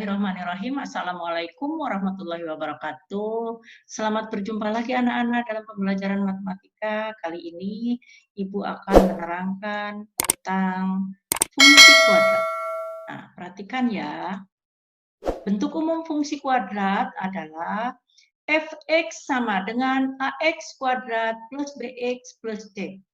Bismillahirrahmanirrahim. Assalamualaikum warahmatullahi wabarakatuh. Selamat berjumpa lagi anak-anak dalam pembelajaran matematika. Kali ini Ibu akan menerangkan tentang fungsi kuadrat. Nah, perhatikan ya. Bentuk umum fungsi kuadrat adalah fx sama dengan ax kuadrat plus bx plus c.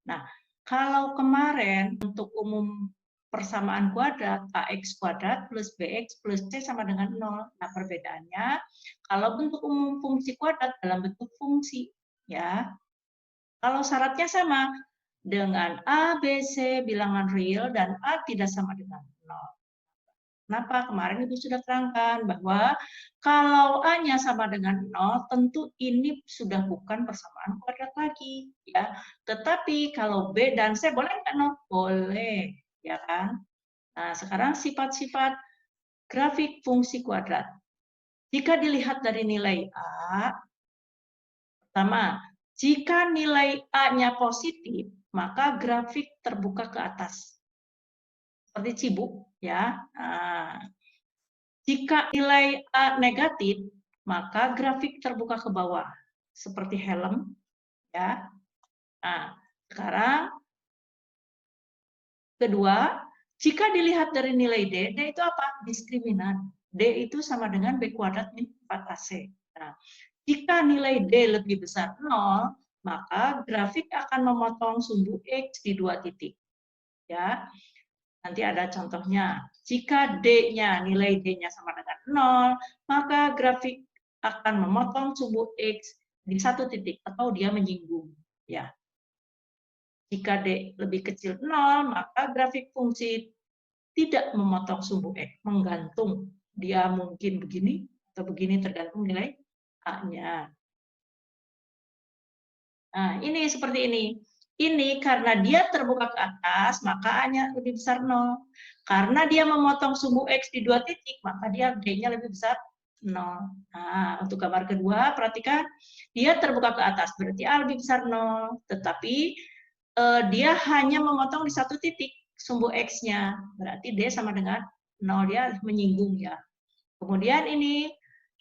Nah, kalau kemarin bentuk umum persamaan kuadrat ax kuadrat plus bx plus c sama dengan 0. Nah, perbedaannya kalau bentuk umum fungsi kuadrat dalam bentuk fungsi, ya. Kalau syaratnya sama dengan a, b, c bilangan real dan a tidak sama dengan 0. Kenapa? Kemarin Ibu sudah terangkan bahwa kalau A-nya sama dengan 0, tentu ini sudah bukan persamaan kuadrat lagi, ya. Tetapi kalau B dan C boleh nggak 0? Boleh, ya kan? Nah, sekarang sifat-sifat grafik fungsi kuadrat. Jika dilihat dari nilai A, pertama, jika nilai A-nya positif, maka grafik terbuka ke atas. Seperti cibuk, ya. Nah, jika nilai A negatif, maka grafik terbuka ke bawah, seperti helm, ya. Nah, sekarang kedua, jika dilihat dari nilai D, D itu apa? Diskriminan. D itu sama dengan B kuadrat min 4AC. Nah, jika nilai D lebih besar 0, maka grafik akan memotong sumbu X di 2 titik. Ya. Nanti ada contohnya. Jika D-nya, nilai D-nya sama dengan 0, maka grafik akan memotong sumbu X di 1 titik atau dia menyinggung. Ya. Jika D lebih kecil 0, maka grafik fungsi tidak memotong sumbu X, menggantung. Dia mungkin begini atau begini tergantung nilai A-nya. Nah, ini seperti ini. Ini karena dia terbuka ke atas, maka A-nya lebih besar 0. Karena dia memotong sumbu X di 2 titik, maka dia D-nya lebih besar 0. Nah, untuk gambar kedua, perhatikan. Dia terbuka ke atas, berarti A lebih besar 0. Tetapi dia hanya memotong di 1 titik sumbu X-nya. Berarti D sama dengan 0. Dia menyinggung ya. Kemudian ini,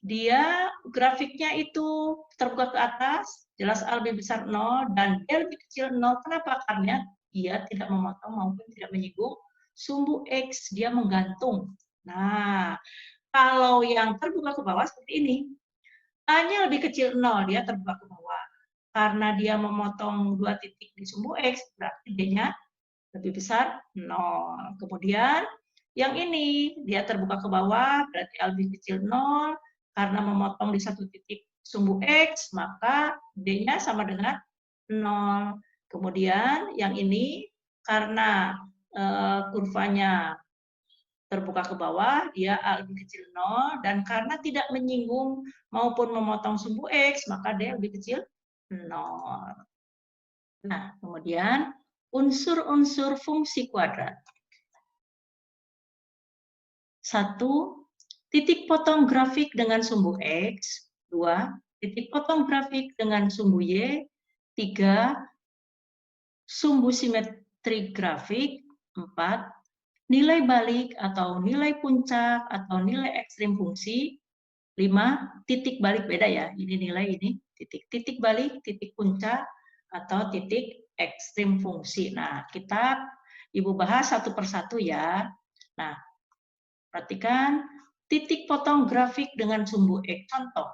dia grafiknya itu terbuka ke atas, jelas A lebih besar 0, dan D lebih kecil 0. Kenapa? Karena dia tidak memotong maupun tidak menyinggung sumbu X, dia menggantung. Nah, kalau yang terbuka ke bawah seperti ini, A-nya lebih kecil 0, dia terbuka ke bawah. Karena dia memotong 2 titik di sumbu X, berarti D-nya lebih besar 0. Kemudian, yang ini, dia terbuka ke bawah, berarti A lebih kecil 0, karena memotong di 1 titik sumbu X, maka D-nya sama dengan 0. Kemudian, yang ini, karena kurvanya terbuka ke bawah, dia A lebih kecil 0, dan karena tidak menyinggung maupun memotong sumbu X, maka D lebih kecil 0. Nah, kemudian, unsur-unsur fungsi kuadrat. 1. Titik potong grafik dengan sumbu X. 2. Titik potong grafik dengan sumbu Y. 3. Sumbu simetri grafik. 4. Nilai balik atau nilai puncak atau nilai ekstrim fungsi. 5. Titik balik, beda ya. Ini nilai, ini titik. Titik balik, titik puncak, atau titik ekstrim fungsi. Nah, Ibu bahas satu persatu ya. Nah, perhatikan titik potong grafik dengan sumbu X. Contoh,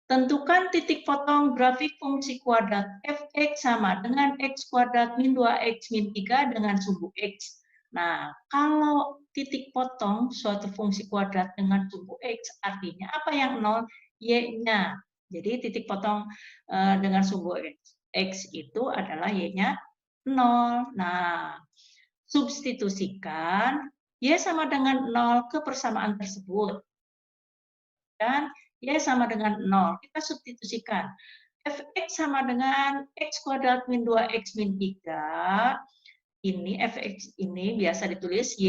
tentukan titik potong grafik fungsi kuadrat fx sama dengan x kuadrat min 2x min 3 dengan sumbu X. Nah, kalau titik potong suatu fungsi kuadrat dengan sumbu X, artinya apa yang 0? Y-nya. Jadi titik potong dengan sumbu X itu adalah Y-nya 0. Nah, substitusikan Y sama dengan 0 ke persamaan tersebut. Dan Y sama dengan 0. Kita substitusikan. Fx sama dengan x kuadrat min 2x min 3. Ini Fx ini biasa ditulis Y.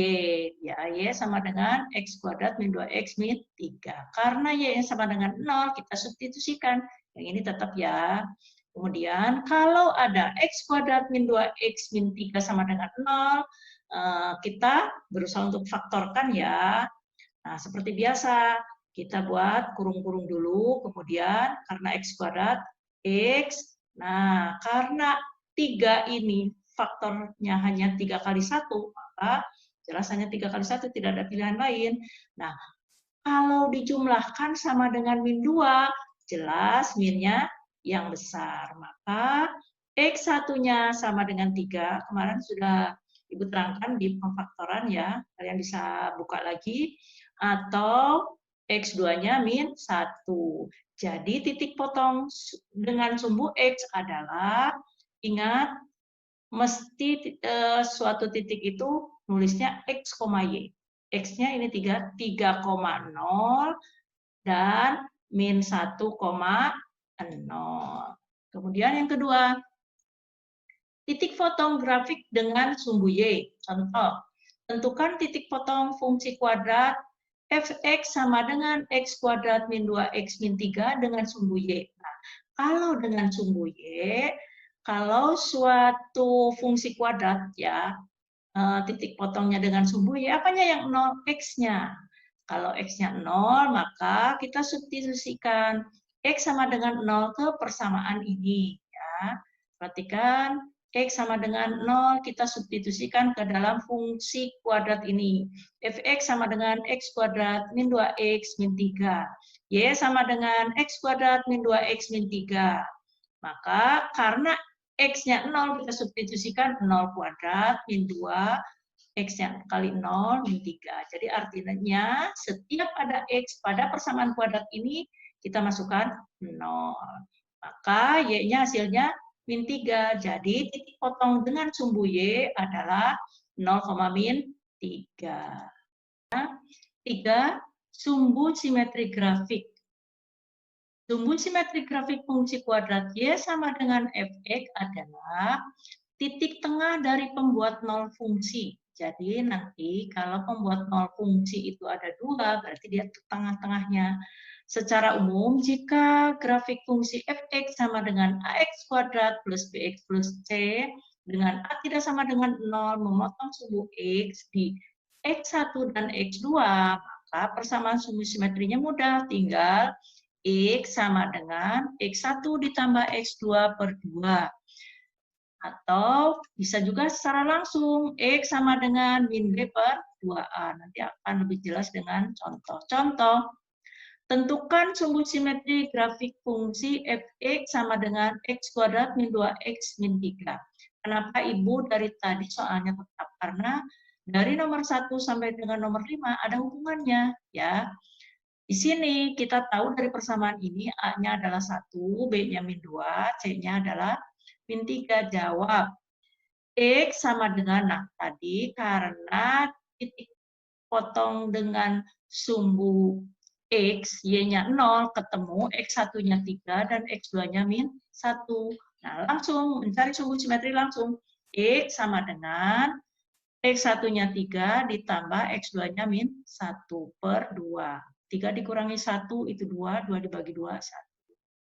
Ya, Y sama dengan x kuadrat min 2x min 3. Karena Y sama dengan 0, kita substitusikan. Yang ini tetap ya. Kemudian, kalau ada x kuadrat min 2x min 3 sama dengan 0, kita berusaha untuk faktorkan ya. Nah, seperti biasa, kita buat kurung-kurung dulu, kemudian karena X kuadrat, X. Nah, karena 3 ini faktornya hanya 3 kali 1, maka jelas hanya 3 kali 1, tidak ada pilihan lain. Nah, kalau dijumlahkan sama dengan min 2, jelas minnya yang besar. Maka X1-nya sama dengan 3. Kemarin sudah Ibu terangkan di pemfaktoran ya. Kalian bisa buka lagi. Atau X2-nya min 1. Jadi titik potong dengan sumbu X adalah, ingat, mesti suatu titik itu nulisnya X, Y. X-nya ini 3,0 dan min 1,0. Kemudian yang kedua, titik potong grafik dengan sumbu Y. Contoh, tentukan titik potong fungsi kuadrat fx sama dengan x kuadrat min 2x min 3 dengan sumbu Y. Nah, kalau dengan sumbu Y, kalau suatu fungsi kuadrat ya, titik potongnya dengan sumbu Y, apanya yang 0? X-nya. Kalau X-nya 0, maka kita substitusikan X sama dengan 0 ke persamaan ini. Ya. Perhatikan, X sama dengan 0, kita substitusikan ke dalam fungsi kuadrat ini. Fx sama dengan X kuadrat min 2X min 3. Y sama dengan X kuadrat min 2X min 3. Maka karena X-nya 0, kita substitusikan 0 kuadrat min 2, X-nya kali 0, min 3. Jadi artinya setiap ada X pada persamaan kuadrat ini, kita masukkan 0. Maka Y-nya hasilnya min 3. Jadi titik potong dengan sumbu Y adalah 0, min 3. 3. Sumbu simetri grafik. Sumbu simetri grafik fungsi kuadrat Y sama dengan Fx adalah titik tengah dari pembuat nol fungsi. Jadi nanti kalau pembuat nol fungsi itu ada 2, berarti dia tengah-tengahnya. Secara umum, jika grafik fungsi fx sama dengan ax kuadrat plus bx plus c dengan a tidak sama dengan 0 memotong sumbu x di x1 dan x2, maka persamaan sumbu simetrinya mudah, tinggal x sama dengan x1 ditambah x2 per 2. Atau bisa juga secara langsung, X sama dengan min B per 2A. Nanti akan lebih jelas dengan contoh. Contoh, tentukan sumbu simetri grafik fungsi fx sama dengan x kuadrat min 2x min 3. Kenapa Ibu dari tadi soalnya tetap? Karena dari nomor 1 sampai dengan nomor 5 ada hubungannya. Ya. Di sini kita tahu dari persamaan ini A-nya adalah 1, B-nya min 2, C-nya adalah min 3. Jawab. X sama dengan, nah tadi karena titik potong dengan sumbu X, Y-nya 0, ketemu X1-nya 3 dan X2-nya min 1. Nah, langsung mencari sumbu simetri langsung. X sama dengan X1-nya 3 ditambah X2-nya min 1 per 2. 3 dikurangi 1 itu 2, 2 dibagi 2, 1.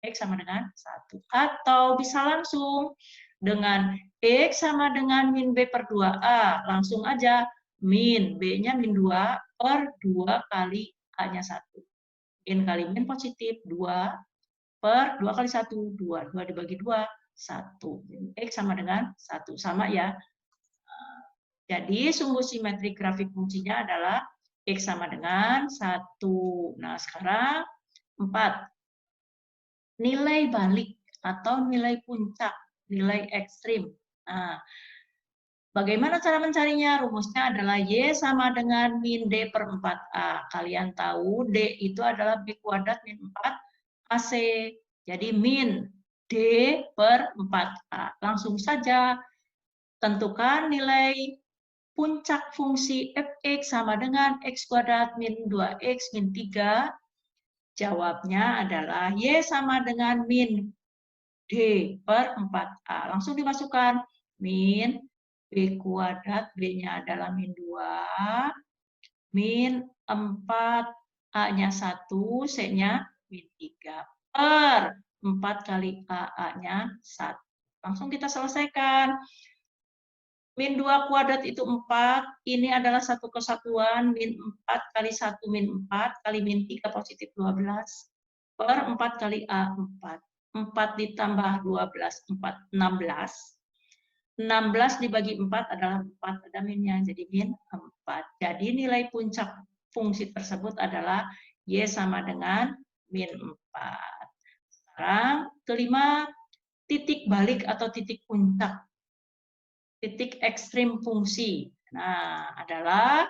X sama dengan 1. Atau bisa langsung dengan X sama dengan min B per 2A. Langsung aja min B-nya min 2 per 2 kali A-nya 1. Min kali min positif 2 per 2 kali 1, 2. 2 dibagi 2, 1. X sama dengan 1. Sama ya. Jadi sumbu simetri grafik fungsinya adalah X sama dengan 1. Nah sekarang 4. Nilai balik atau nilai puncak, nilai ekstrim. Nah, bagaimana cara mencarinya? Rumusnya adalah Y sama dengan min D per 4A. Kalian tahu D itu adalah B kuadrat min 4AC. Jadi min D per 4A. Langsung saja tentukan nilai puncak fungsi fx sama dengan x kuadrat min 2x min 3. Jawabnya adalah Y sama dengan min D per 4A. Langsung dimasukkan. Min B kuadrat, B-nya adalah min 2. Min 4, A-nya 1, C-nya min 3. Per 4 kali A-nya 1. Langsung kita selesaikan. Min 2 kuadrat itu 4, ini adalah satu kesatuan, min 4 kali 1 min 4 kali min 3 positif 12, per 4 kali A, 4. 4 ditambah 12, 4, 16. 16 dibagi 4 adalah 4, ada minnya, jadi min 4. Jadi nilai puncak fungsi tersebut adalah Y sama dengan min 4. Sekarang kelima, titik balik atau titik puncak. Titik ekstrim fungsi. Nah, adalah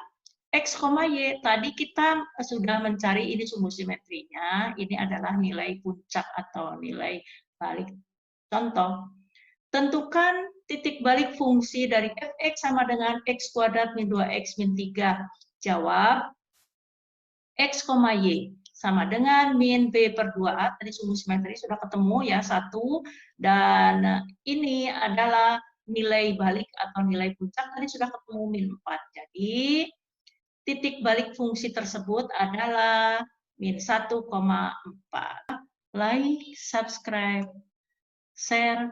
X, Y. Tadi kita sudah mencari ini sumbu simetrinya. Ini adalah nilai puncak atau nilai balik. Contoh, tentukan titik balik fungsi dari fx sama dengan x kuadrat min 2x min 3. Jawab, X, Y sama dengan min B per 2A. Tadi sumbu simetri sudah ketemu ya, 1. Dan ini adalah nilai balik atau nilai puncak tadi sudah ketemu min 4. Jadi titik balik fungsi tersebut adalah min 1,4. Like, subscribe, share.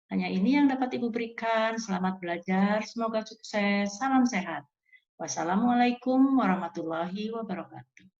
Hanya ini yang dapat Ibu berikan. Selamat belajar, semoga sukses. Salam sehat. Wassalamualaikum warahmatullahi wabarakatuh.